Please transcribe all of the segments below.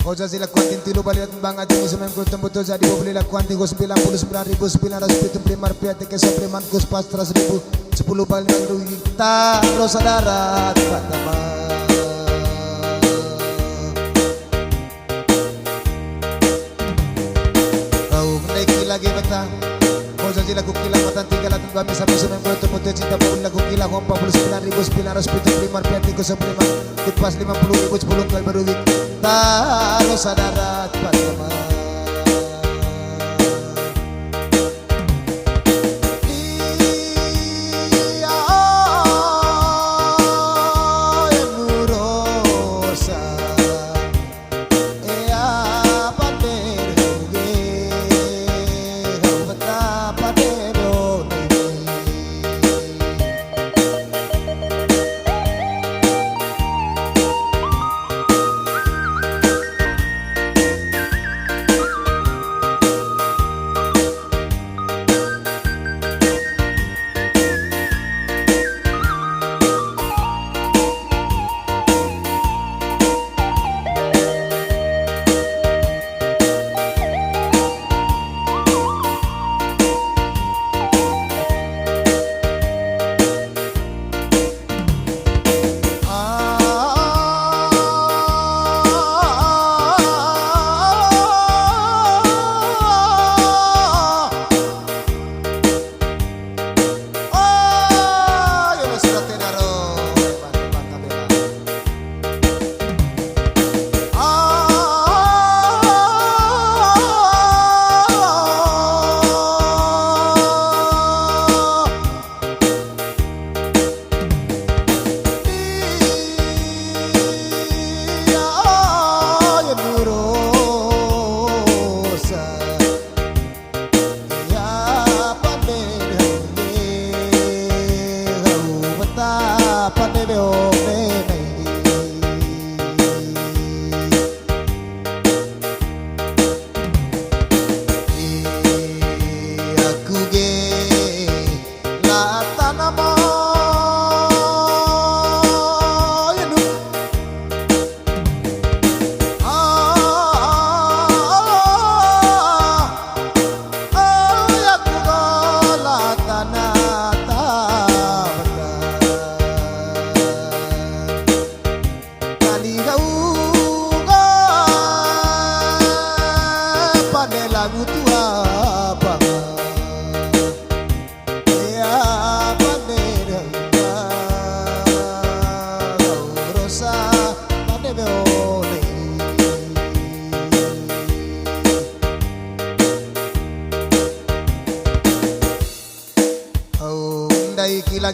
Cosa si lakukan tilo baliat bang ating usumem ko tembuto sa di beli lakukan tigo 99.975 rupiah tiket suplemen kus pas 100.000 10 balik rugi taro sadara patama kau naiki lagi beta cosa si lakukan kila matan 300 bami sampai usumem ko tembuto cinta beli lakukan kila 49.975 rupiah tiket suplemen kus pas 50.000 10 kali berugi talo sadarat patama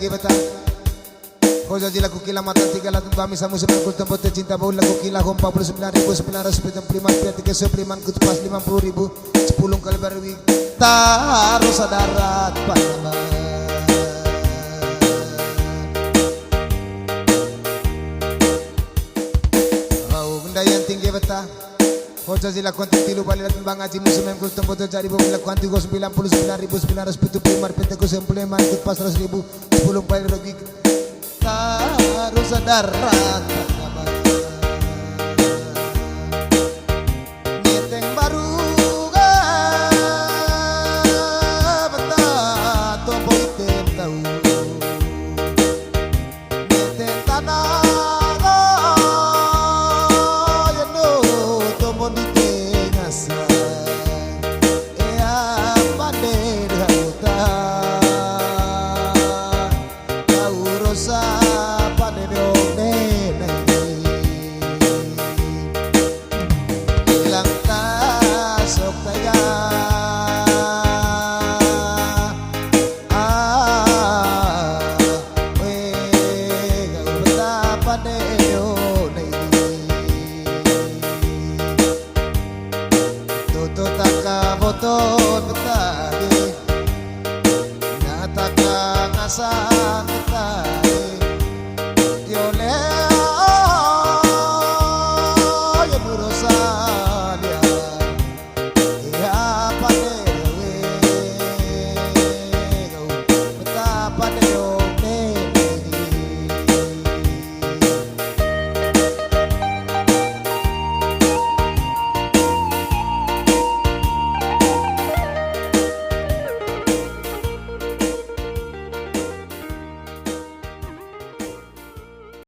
lagi betah. Koja jila kukilamatan 300 bami samu sembilan puluh tempat cinta baul lagu kila 49.975 tiga supliman kutupas 50.000 10 kali berwi taruh sadarat panama. Oh benda yang tinggi betah. Koja jila konti tilu balik lagi bang aji musim yang kultum botol cari baul lagu anti 99.975 tiga supliman kutupas 100.000 10 kali berwi taruh sadarat.